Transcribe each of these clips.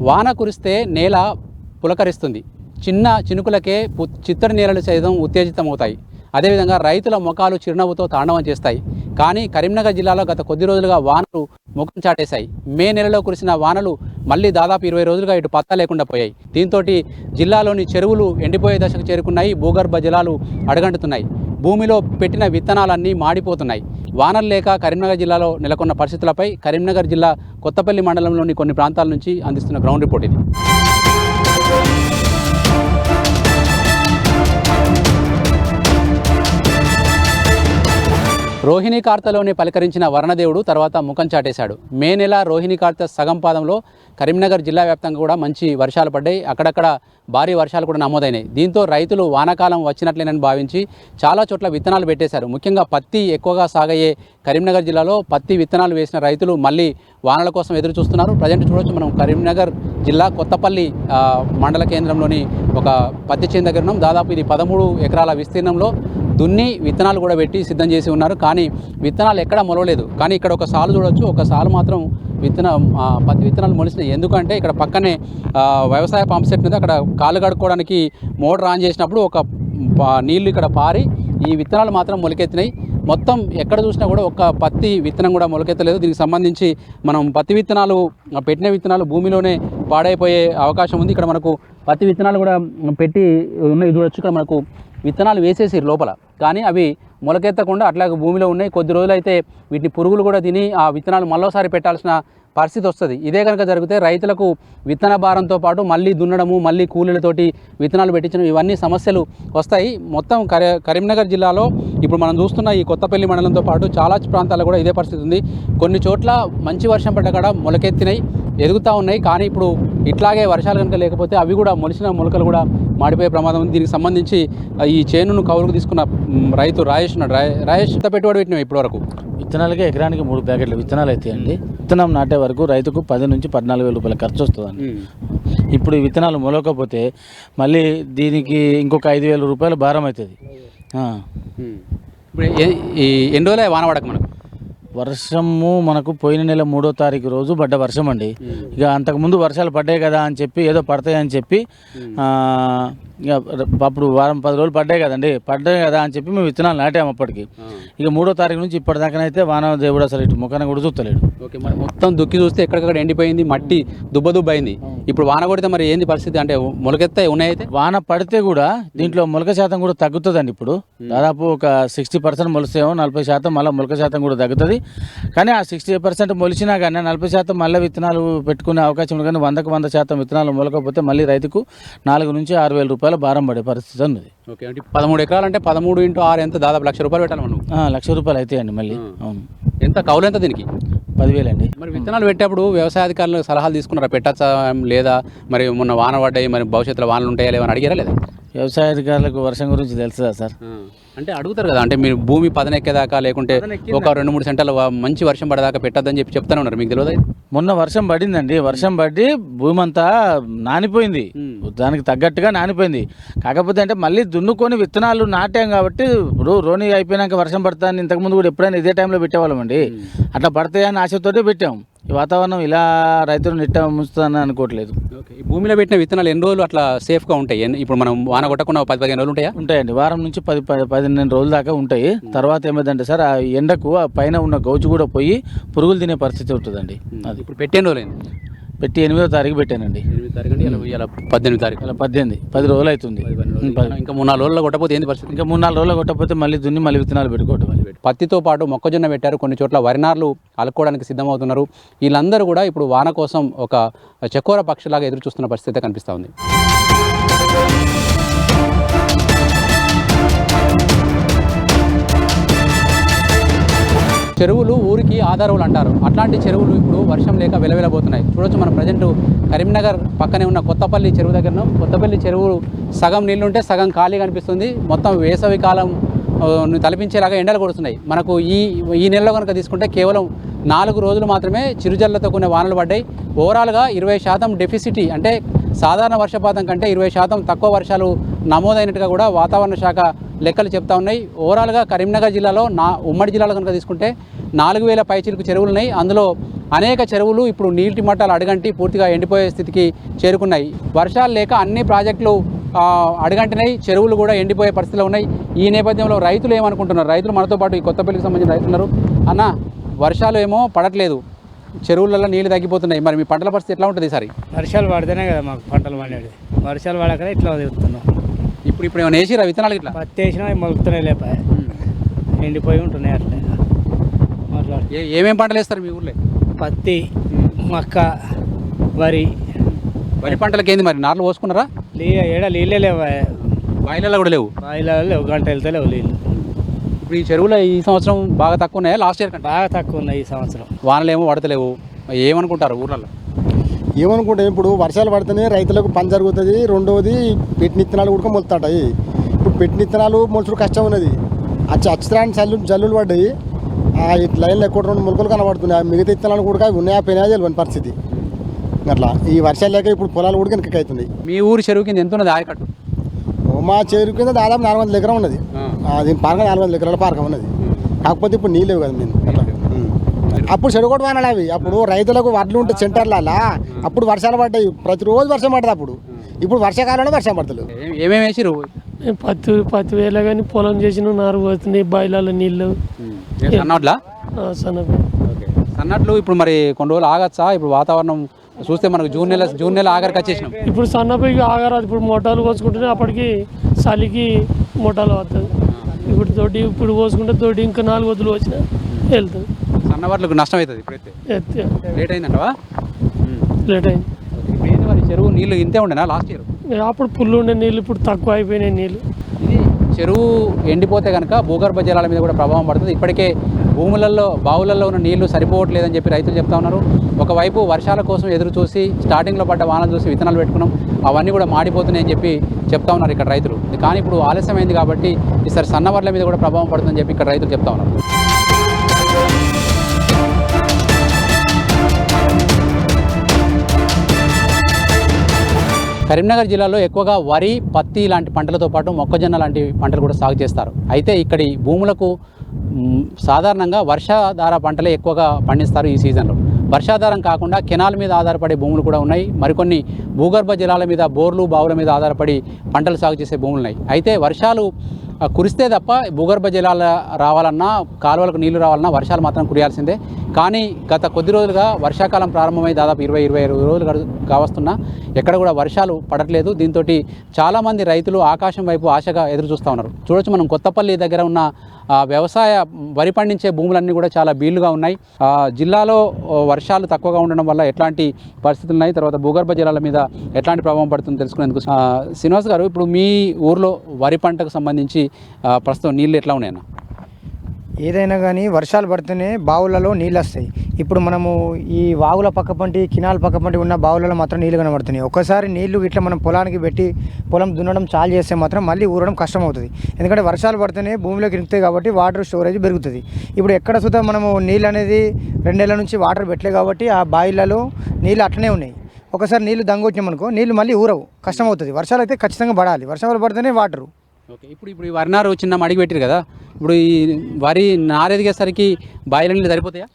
వాన కురిస్తే నేల పులకరిస్తుంది. చిన్న చినుకులకే చిత్తడి నేలలు సైతం ఉత్తేజితమవుతాయి. అదేవిధంగా రైతుల ముఖాలు చిరునవ్వుతో తాండవం చేస్తాయి. కానీ కరీంనగర్ జిల్లాలో గత కొద్ది రోజులుగా వానలు ముఖం చాటేశాయి. మే నెలలో కురిసిన వానలు మళ్ళీ దాదాపు 20 రోజులుగా ఇటు పత్తా లేకుండా పోయాయి. దీంతో జిల్లాలోని చెరువులు ఎండిపోయే దశకు చేరుకున్నాయి. భూగర్భ జలాలు అడగంటుతున్నాయి. భూమిలో పెట్టిన విత్తనాలన్నీ మాడిపోతున్నాయి. వానలు లేక కరీంనగర్ జిల్లాలో నెలకొన్న పరిస్థితులపై కరీంనగర్ జిల్లా కొత్తపల్లి మండలంలోని కొన్ని ప్రాంతాల నుంచి అందిస్తున్న గ్రౌండ్ రిపోర్ట్ ఇది. రోహిణీ కార్తెలోనే పలకరించిన వరుణదేవుడు తర్వాత ముఖం చాటేశాడు. మే నెల రోహిణీ కార్తె సగం పాదంలో కరీంనగర్ జిల్లా వ్యాప్తంగా కూడా మంచి వర్షాలు పడ్డాయి. అక్కడక్కడ భారీ వర్షాలు కూడా నమోదైనాయి. దీంతో రైతులు వానాకాలం వచ్చినట్లేనని భావించి చాలా చోట్ల విత్తనాలు పెట్టేశారు. ముఖ్యంగా పత్తి ఎక్కువగా సాగయ్యే కరీంనగర్ జిల్లాలో పత్తి విత్తనాలు వేసిన రైతులు మళ్ళీ వానల కోసం ఎదురు చూస్తున్నారు. ప్రజెంట్ చూడొచ్చు మనం కరీంనగర్ జిల్లా కొత్తపల్లి మండల కేంద్రంలోని ఒక పత్తి చేను దగ్గర ఉన్నాం. దాదాపు ఇది 13 ఎకరాల విస్తీర్ణంలో దున్ని విత్తనాలు కూడా పెట్టి సిద్ధం చేసి ఉన్నారు. కానీ విత్తనాలు ఎక్కడా మొలవలేదు. కానీ ఇక్కడ ఒక సాలు చూడొచ్చు, ఒక సాలు మాత్రం పత్తి విత్తనాలు మొలిసినాయి. ఎందుకంటే ఇక్కడ పక్కనే వ్యవసాయ పంప్ సెట్ మీద అక్కడ కాళ్ళు కడుక్కోవడానికి మోటార్ ఆన్ చేసినప్పుడు ఒక నీళ్లు ఇక్కడ పారి ఈ విత్తనాలు మాత్రం మొలకెత్తినాయి. మొత్తం ఎక్కడ చూసినా కూడా ఒక పత్తి విత్తనం కూడా మొలకెత్తలేదు. దీనికి సంబంధించి మనం పత్తి విత్తనాలు పెట్టిన విత్తనాలు భూమిలోనే పాడైపోయే అవకాశం ఉంది. ఇక్కడ మనకు పత్తి విత్తనాలు కూడా పెట్టి ఉన్నాయి చూడొచ్చు. ఇక్కడ మనకు విత్తనాలు వేసేసారు లోపల, కానీ అవి మొలకెత్తకుండా అట్లాగే భూమిలో ఉన్నాయి. కొద్ది రోజులైతే వీటిని పురుగులు కూడా తిని ఆ విత్తనాలు మళ్ళోసారి పెట్టాల్సిన పరిస్థితి వస్తుంది. ఇదే కనుక జరిగితే రైతులకు విత్తన భారంతో పాటు మళ్ళీ దున్నడము, మళ్ళీ కూలీలతోటి విత్తనాలు పెట్టించడం, ఇవన్నీ సమస్యలు వస్తాయి. మొత్తం కరీంనగర్ జిల్లాలో ఇప్పుడు మనం చూస్తున్న ఈ కొత్తపల్లి మండలంతో పాటు చాలా ప్రాంతాల్లో కూడా ఇదే పరిస్థితి ఉంది. కొన్ని చోట్ల మంచి వర్షం పడ్డ కాడ మొలకెత్తినాయి, ఎదుగుతూ ఉన్నాయి. కానీ ఇప్పుడు ఇట్లాగే వర్షాలు కనుక లేకపోతే అవి కూడా మొలిసిన మొలకలు కూడా మాడిపోయే ప్రమాదం ఉంది. దీనికి సంబంధించి ఈ చేనును కౌలుకు తీసుకున్న రైతు రాజేష్ ఉన్నాడు. రాజేష్ ఎంత పెట్టుబడి పెట్టినాం ఇప్పటివరకు? విత్తనాలకి ఎకరానికి 3 ప్యాకెట్లు విత్తనాలు అయితే అండి. విత్తనం నాటే వరకు రైతుకు 10 నుంచి 14 వేల రూపాయల ఖర్చు వస్తుందండి. ఇప్పుడు ఈ విత్తనాలు మొలకపోతే మళ్ళీ దీనికి ఇంకొక 5,000 రూపాయలు భారం అవుతుంది. ఇప్పుడు ఎన్ని రోజులే వాన పడక మనకు? వర్షము మనకు పోయిన నెల 3వ తారీఖు రోజు పడ్డ వర్షం అండి. ఇక అంతకుముందు వర్షాలు పడ్డాయి కదా అని చెప్పి ఏదో పడతాయి అని చెప్పి ఇక అప్పుడు వారం 10 రోజులు పడ్డాయి కదా అని చెప్పి మేము విత్తనాలు నాటాము. అప్పటికి ఇక 3వ తారీఖు నుంచి ఇప్పటిదాకానైతే వాన దేవుడు అసలు ఇటు ముఖాన్ని కూడా చూస్తలేడు. ఓకే, మరి మొత్తం దుక్కి చూస్తే ఎక్కడికక్కడ ఎండిపోయింది, మట్టి దుబ్బ అయింది. ఇప్పుడు వాన కొడితే మరి ఏంది పరిస్థితి? అంటే మొలకెత్తే ఉన్నాయితే వాన పడితే కూడా దీంట్లో మొలక శాతం కూడా తగ్గుతుందండి. ఇప్పుడు దాదాపు ఒక 60% మొలిస్తేమో 40% మళ్ళీ మొలక శాతం కూడా తగ్గుతుంది. కానీ ఆ 60% మొలిచినా కానీ 40% మళ్ళీ విత్తనాలు పెట్టుకునే అవకాశం ఉంది. కానీ 100% విత్తనాలు మొలకపోతే మళ్ళీ రైతుకు 4 నుంచి 6 వేల రూపాయల భారం పడే పరిస్థితి ఉన్నది. ఓకే, అంటే 13 ఎకరాలు అంటే 13 × 6 ఎంత? దాదాపు 1,00,000 రూపాయలు పెట్టాలి మనం. 1,00,000 రూపాయలు అయితే అండి మళ్ళీ. అవును. ఎంత కౌలు ఎంత దీనికి? 10,000 అండి. మరి విత్తనాలు పెట్టేప్పుడు వ్యవసాయ అధికారులు సలహాలు తీసుకున్నారా? పెట్టచ్చా లేదా? మరి మొన్న వాన పడ్డాయి, మరి భవిష్యత్తులో వానలు ఉంటాయా లేవని అడిగారా లేదా? వ్యవసాయ అధికారులకు వర్షం గురించి తెలుసుదా సార్? అంటే అడుగుతారు కదా, అంటే మీరు భూమి పదనెక్కేదాకా లేకుంటే ఒక 2-3 సెంటర్లు మంచి వర్షం పడేదాకా పెట్టద్దని చెప్తానే ఉన్నారు. మీకు తెలియదు? మొన్న వర్షం పడిందండి. వర్షం పడి భూమి అంతా నానిపోయింది, దానికి తగ్గట్టుగా నానిపోయింది. కాకపోతే అంటే మళ్ళీ దున్నుకొని విత్తనాలు నాటాం కాబట్టి ఇప్పుడు రోని అయిపోయినాక వర్షం పడతాయని ఇంతకుముందు కూడా ఎప్పుడైనా ఇదే టైంలో పెట్టేవాళ్ళం అండి. అట్లా పడతాయని ఆశతోటే పెట్టాం. ఈ వాతావరణం ఇలా రైతులు నిట్ట ముంచుతుందని అనుకోవట్లేదు. ఈ భూమిలో పెట్టిన విత్తనాలు ఎన్ని రోజులు అట్లా సేఫ్గా ఉంటాయి? ఇప్పుడు మనం వాన కొట్టకుండా 10-15 రోజులు ఉంటాయా? ఉంటాయండి. వారం నుంచి 10-15 రోజుల దాకా ఉంటాయి. తర్వాత ఏమైందంటే సార్, ఆ ఎండకు ఆ పైన ఉన్న గౌజు కూడా పోయి పురుగులు తినే పరిస్థితి ఉంటుందండి. అది ఇప్పుడు పెట్టే రోజులైంది. పెట్టి 8వ తారీఖు పెట్టానండి. 8వ తారీఖు అంటే ఇలా 18వ తారీఖు. ఇలా 10 రోజులు అవుతుంది. ఇంకా 3-4 రోజుల్లో కొట్టకపోతే ఏంది పరిస్థితి? ఇంకా 3-4 రోజుల్లో కొట్టకపోతే మళ్ళీ దున్ని మళ్ళీ విత్తనాలు పెట్టుకోవటం. పత్తితో పాటు మొక్కజొన్న పెట్టారు. కొన్ని చోట్ల వరి నార్లు అలుకోవడానికి సిద్ధమవుతున్నారు. వీళ్ళందరూ కూడా ఇప్పుడు వాన కోసం ఒక చకోర పక్షిలాగా ఎదురు చూస్తున్న పరిస్థితి కనిపిస్తూ ఉంది. చెరువులు ఊరికి ఆధారాలు అంటారు. అట్లాంటి చెరువులు ఇప్పుడు వర్షం లేక వెలవెలబోతున్నాయి. చూడొచ్చు మనం ప్రజెంట్ కరీంనగర్ పక్కనే ఉన్న కొత్తపల్లి చెరువు దగ్గర. కొత్తపల్లి చెరువు సగం నీళ్లుంటే సగం ఖాళీ కనిపిస్తుంది. మొత్తం వేసవి కాలం తలపించేలాగా ఎండలు కొడుతున్నాయి. మనకు ఈ నెలలో కనుక తీసుకుంటే కేవలం 4 రోజులు మాత్రమే చిరుజల్లతో కొన్ని వానలు పడ్డాయి. ఓవరాల్గా 20% డెఫిసిటీ, అంటే సాధారణ వర్షపాతం కంటే 20% తక్కువ వర్షాలు నమోదైనట్టుగా కూడా వాతావరణ శాఖ లెక్కలు చెప్తా ఉన్నాయి. ఓవరాల్గా కరీంనగర్ జిల్లాలో ఉమ్మడి జిల్లాలో కనుక తీసుకుంటే 4000 పైచిలుకు చెరువులు ఉన్నాయి. అందులో అనేక చెరువులు ఇప్పుడు నీటి మట్టాలు అడుగంటి పూర్తిగా ఎండిపోయే స్థితికి చేరుకున్నాయి. వర్షాలు లేక అన్ని ప్రాజెక్టులు అడుగంటినాయి, చెరువులు కూడా ఎండిపోయే పరిస్థితిలో ఉన్నాయి. ఈ నేపథ్యంలో రైతులు ఏమనుకుంటున్నారు? రైతులు మనతో పాటు ఈ కొత్తపల్లికి సంబంధించిన రైతులు ఉన్నారు. అన్న, వర్షాలు ఏమో పడట్లేదు, చెరువులలో నీళ్ళు తగ్గిపోతున్నాయి, మరి మీ పంటల పరిస్థితి ఎట్లా ఉంటుంది ఈసారి? వర్షాలు పడితేనే కదా మాకు పంటలు పండేది. వర్షాలు పడకనే ఇట్లా వదులుతున్నాం. ఇప్పుడు ఏమైనా వేసిరా విత్తనాలు ఇట్లా? పత్తి వేసినా మొలుగుతున్నాయి, లేపాయి ఎండిపోయి ఉంటున్నాయి. అట్లే మాట్లాడు. ఏమేమి పంటలు వేస్తారు మీ ఊర్లో? పత్తి, మక్క, వరి. వరి పంటలకి ఏంది మరి, నార్లు పోసుకున్నారా? నీళ్ళే లేవు, బాయిలలో కూడా లేవు. బాయిలో లేవు, గంట వెళ్తే లేవు నీళ్ళు. ఇప్పుడు ఈ చెరువులో ఈ సంవత్సరం బాగా తక్కువ ఉన్నాయా లాస్ట్ ఇయర్ కంటే? బాగా తక్కువ ఉన్నాయి ఈ సంవత్సరం. వానలు ఏమో పడతలేవు, ఏమనుకుంటారు ఊర్లలో? ఏమనుకుంటే ఇప్పుడు వర్షాలు పడితేనే రైతులకు పని జరుగుతుంది. రెండవది పెట్టిన విత్తనాలు కూడా మొలుతాయి. ఇప్పుడు పెట్టిన విత్తనాలు మొలుచుడు కష్టం ఉన్నది. అచ్చరాని జల్లులు పడ్డాయి, లైన్లో ఎక్కువ 2 మొలకలు కనబడుతున్నాయి. మిగతా విత్తనాలు కూడా ఉన్నాయా పోయినా తెలియని పరిస్థితి. అట్లా ఈ వర్షాలు లేక ఇప్పుడు పొలాలు కూడా వెనక అవుతుంది. మీ ఊరు చెరువు కింద ఎంత ఉన్నది ఆయకట్టు? మా చెరువు కింద దాదాపు 400 ఎకరం ఉన్నది. దీని పార్క 400 ఎకరాల పార్క ఉన్నది. కాకపోతే ఇప్పుడు నీళ్ళు లేవు కదా మేము. అప్పుడు చెడు కూడా వానాలు అవి. అప్పుడు రైతులకు వడ్లు ఉంటే సెంటర్లలో అప్పుడు వర్షాలు పడ్డాయి, ప్రతిరోజు వర్షం పడుతుంది. అప్పుడు ఇప్పుడు వర్షాకాలంలో వర్షం పడతలేదు. ఏమేమి వేసిరు? పత్తి వేల కానీ పొలం చేసిన నారు పోతుంది, బాయిలలో నీళ్ళు. సన్నట్లా? సన్నట్లు ఇప్పుడు మరి కొన్ని రోజులు ఆగచ్చా? ఇప్పుడు వాతావరణం చూస్తే మనకు జూన్ నెల ఆఖరికి వచ్చేసినాం. ఇప్పుడు సన్నపైకి ఆగరాదు. ఇప్పుడు మోటార్లు కోసుకుంటేనే అప్పటికి చలికి మోటార్లు వస్తుంది. ఇప్పుడు కోసుకుంటే తోటి ఇంకా 4 వద్దులు వచ్చినా వెళ్తుంది. సన్నవాట్లకు నష్టం అవుతుంది. ఇప్పుడైతే లేట్ అయిందంటవా? లేట్ అయింది. ఇప్పుడు ఏంది మరి చెరువు నీళ్ళు ఇంతే ఉండేనా లాస్ట్ ఇయర్? అప్పుడు ఫుల్ ఉండే నీళ్ళు, ఇప్పుడు తక్కువ అయిపోయినాయి నీళ్ళు. ఇది చెరువు ఎండిపోతే కనుక భూగర్భ జలాల మీద కూడా ప్రభావం పడుతుంది. ఇప్పటికే భూములలో బావులలో ఉన్న నీళ్లు సరిపోవట్లేదని చెప్పి రైతులు చెప్తా ఉన్నారు. ఒకవైపు వర్షాల కోసం ఎదురు చూసి స్టార్టింగ్లో పడ్డ వానలు చూసి విత్తనాలు పెట్టుకున్నాం, అవన్నీ కూడా మాడిపోతున్నాయని చెప్పి చెప్తా ఉన్నారు ఇక్కడ రైతులు. కానీ ఇప్పుడు ఆలస్యమైంది కాబట్టి ఈసారి సన్నవర్ల మీద కూడా ప్రభావం పడుతుందని చెప్పి ఇక్కడ రైతులు చెప్తా ఉన్నారు. కరీంనగర్ జిల్లాలో ఎక్కువగా వరి, పత్తి లాంటి పంటలతో పాటు మొక్కజొన్న లాంటి పంటలు కూడా సాగు చేస్తారు. అయితే ఇక్కడి భూములకు సాధారణంగా వర్షాధార పంటలే ఎక్కువగా పండిస్తారు ఈ సీజన్లో. వర్షాధారం కాకుండా కెనాల్ మీద ఆధారపడే భూములు కూడా ఉన్నాయి. మరికొన్ని భూగర్భ జలాల మీద, బోర్లు, బావుల మీద ఆధారపడి పంటలు సాగు చేసే భూములు ఉన్నాయి. అయితే వర్షాలు కురిస్తే తప్ప భూగర్భ జలాలు రావాలన్నా, కాలువలకు నీళ్లు రావాలన్నా వర్షాలు మాత్రం కురియాల్సిందే. కానీ గత కొద్ది రోజులుగా వర్షాకాలం ప్రారంభమై దాదాపు 20-25 రోజులు కావస్తున్నా ఎక్కడ కూడా వర్షాలు పడట్లేదు. దీంతో చాలామంది రైతులు ఆకాశం వైపు ఆశగా ఎదురు చూస్తూ ఉన్నారు. చూడొచ్చు, మనం కొత్తపల్లి దగ్గర ఉన్న వ్యవసాయ వరి పండించే భూములన్నీ కూడా చాలా బీళ్లుగా ఉన్నాయి. జిల్లాలో వర్షాలు తక్కువగా ఉండడం వల్ల ఎట్లాంటి పరిస్థితులు ఉన్నాయి, తర్వాత భూగర్భ జలాల మీద ఎట్లాంటి ప్రభావం పడుతుందో తెలుసుకునేందుకు శ్రీనివాస్ గారు, ఇప్పుడు మీ ఊర్లో వరి పంటకు సంబంధించి ప్రస్తుతం నీళ్ళు ఎట్లా ఉన్నాయన్న? ఏదైనా కానీ వర్షాలు పడితేనే బావులలో నీళ్ళు వస్తాయి. ఇప్పుడు మనము ఈ వాగుల పక్కపంటి, కినాల పక్కపంటి ఉన్న బావులలో మాత్రం నీళ్ళు కనబడుతున్నాయి. ఒక్కసారి నీళ్లు ఇట్లా మనం పొలానికి పెట్టి పొలం దున్నడం చాలు చేస్తే మాత్రం మళ్ళీ ఊరడం కష్టం అవుతుంది. ఎందుకంటే వర్షాలు పడితేనే భూమిలోకి ఇరుకుతాయి కాబట్టి వాటర్ స్టోరేజ్ పెరుగుతుంది. ఇప్పుడు ఎక్కడ సుతా మనము నీళ్ళు అనేది 2 నెలల నుంచి వాటర్ పెట్టలే కాబట్టి ఆ బావిలలో నీళ్ళు అట్లనే ఉన్నాయి. ఒకసారి నీళ్ళు దంగొచ్చినామనుకో నీళ్ళు మళ్ళీ ఊరవు, కష్టం అవుతుంది. వర్షాలు అయితే ఖచ్చితంగా పడాలి, వర్షాలు పడితేనే వాటరు. ఓకే, ఇప్పుడు ఈ వరి నారు చిన్న అడిగి పెట్టారు కదా, ఇప్పుడు ఈ వరి నారు ఎదిగేసరికి బాయిల నీళ్ళు సరిపోతాయా?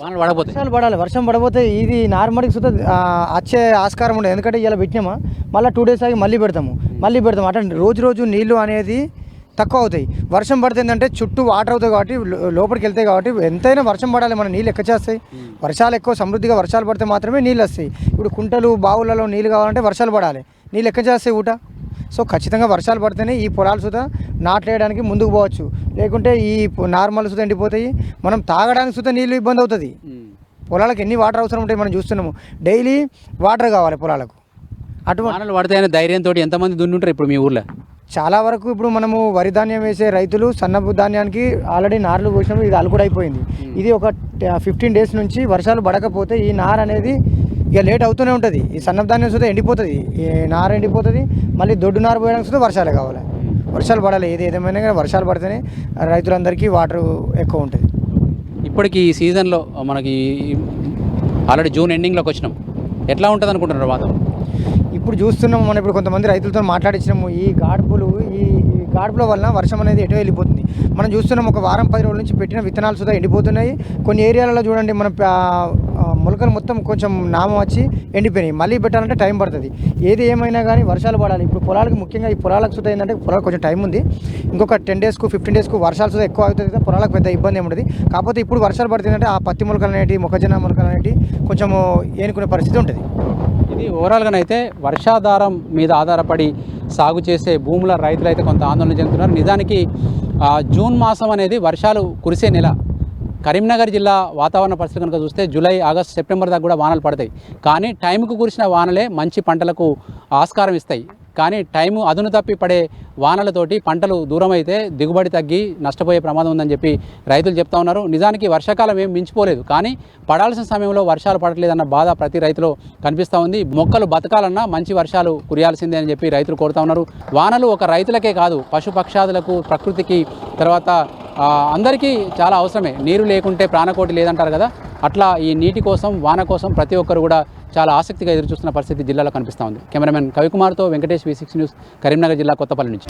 వానలు పడపోతాయి? వర్షాలు పడాలి, వర్షం పడపోతే ఇది నార్మల్గా సుతా వచ్చే ఆస్కారం ఉండదు. ఎందుకంటే ఇలా పెట్టినామా మళ్ళీ 2 డేస్ ఆగి మళ్ళీ పెడతాము అట్లా రోజు నీళ్ళు అనేది తక్కువ అవుతాయి. వర్షం పడుతుందంటే చుట్టూ వాటర్ అవుతాయి కాబట్టి లోపలికి వెళ్తాయి కాబట్టి ఎంతైనా వర్షం పడాలి, మన నీళ్ళు ఎక్క చేస్తాయి. వర్షాలు ఎక్కువ సమృద్ధిగా వర్షాలు పడితే మాత్రమే నీళ్ళు వస్తాయి. ఇప్పుడు కుంటలు, బావులలో నీళ్ళు కావాలంటే వర్షాలు పడాలి, నీళ్ళు ఎక్క చేస్తాయి ఊట. సో ఖచ్చితంగా వర్షాలు పడితేనే ఈ పొలాలు సుతా నాట్లేయడానికి ముందుకు పోవచ్చు, లేకుంటే ఈ నార్మల్ సుతా ఎండిపోతాయి. మనం తాగడానికి సుతా నీళ్ళు ఇబ్బంది అవుతుంది. పొలాలకు ఎన్ని వాటర్ అవసరం ఉంటాయి మనం చూస్తున్నాము, డైలీ వాటర్ కావాలి పొలాలకు. అటువంటి వానలు పడతాయనే ధైర్యంతో ఎంతమంది దున్ని ఉంటారు ఇప్పుడు మీ ఊర్లో? చాలా వరకు ఇప్పుడు మనము వరి ధాన్యం వేసే రైతులు సన్నపు ధాన్యానికి ఆల్రెడీ నార్లు పోసినప్పుడు ఇది అలుకుడు అయిపోయింది. ఇది ఒక 15 డేస్ నుంచి వర్షాలు పడకపోతే ఈ నార అనేది ఇక లేట్ అవుతూనే ఉంటుంది. ఈ సన్నపు ధాన్యం సుతా ఎండిపోతుంది, ఈ నార ఎండిపోతుంది. మళ్ళీ దొడ్డు నార పోయడానికి సుతా వర్షాలే కావాలి, వర్షాలు పడాలి. ఏదేమైనా కానీ వర్షాలు పడితేనే రైతులందరికీ వాటర్ ఎక్కువ ఉంటుంది. ఇప్పటికి ఈ సీజన్లో మనకి ఆల్రెడీ జూన్ ఎండింగ్లోకి వచ్చినాం, ఎట్లా ఉంటుంది అనుకుంటున్నారు వాతావరణం? ఇప్పుడు చూస్తున్నాము, మనం ఇప్పుడు కొంతమంది రైతులతో మాట్లాడించినాము. ఈ గాడుపులు, ఈ గాడుపుల వలన వర్షం అనేది ఎటు వెళ్ళిపోతుంది. మనం చూస్తున్నాం ఒక వారం 10 రోజుల నుంచి పెట్టిన విత్తనాలు సుధా ఎండిపోతున్నాయి. కొన్ని ఏరియాలలో చూడండి మన మొలకలు మొత్తం కొంచెం నామం వచ్చి ఎండిపోయినాయి. మళ్ళీ పెట్టాలంటే టైం పడుతుంది. ఏది ఏమైనా కానీ వర్షాలు పడాలి. ఇప్పుడు పొలాలకు ముఖ్యంగా ఈ పొలాలకు సుధా ఏంటంటే పొలాలకు కొంచెం టైం ఉంది. ఇంకొక 10 డేస్కు 15 డేస్కు వర్షాలు సుధా ఎక్కువ అవుతుంది కదా, పొలాలకు పెద్ద ఇబ్బంది ఏముంటుంది. కాకపోతే ఇప్పుడు వర్షాలు పడుతుందంటే ఆ పత్తి మొలకలు అనేవి మొక్కజొన్న మొలకలు అనేవి కొంచెం ఏనుకునే పరిస్థితి ఉంటుంది. ఇది ఓవరాల్గానైతే వర్షాధారం మీద ఆధారపడి సాగు చేసే భూముల రైతులు అయితే కొంత ఆందోళన చెందుతున్నారు. నిజానికి జూన్ మాసం అనేది వర్షాలు కురిసే నెల. కరీంనగర్ జిల్లా వాతావరణ పరిస్థితి కనుక చూస్తే జూలై, ఆగస్ట్, సెప్టెంబర్ దాకా కూడా వానలు పడతాయి. కానీ టైంకు కురిసిన వానలే మంచి పంటలకు ఆస్కారం ఇస్తాయి. కానీ టైము అదును తప్పి పడే వానలతోటి పంటలు దూరం అయితే దిగుబడి తగ్గి నష్టపోయే ప్రమాదం ఉందని చెప్పి రైతులు చెప్తా ఉన్నారు. నిజానికి వర్షాకాలం ఏం మించిపోలేదు, కానీ పడాల్సిన సమయంలో వర్షాలు పడట్లేదన్న బాధ ప్రతి రైతులో కనిపిస్తూ ఉంది. మొక్కలు బతకాలన్నా మంచి వర్షాలు కురియాల్సిందే అని చెప్పి రైతులు కోరుతా ఉన్నారు. వానలు ఒక రైతులకే కాదు, పశుపక్షాదులకు, ప్రకృతికి, తర్వాత అందరికీ చాలా అవసరమే. నీరు లేకుంటే ప్రాణకోటి లేదంటారు కదా, అట్లా ఈ నీటి కోసం, వాన కోసం ప్రతి ఒక్కరు కూడా చాలా ఆసక్తిగా ఎదురుచూస్తున్న పరిస్థితి జిల్లాలో కనిపిస్తూ ఉంది. కెమెరామెన్ కవికుమార్తో వెంకటేష్, V6 న్యూస్, కరీంనగర్ జిల్లా కొత్తపల్లి నుంచి.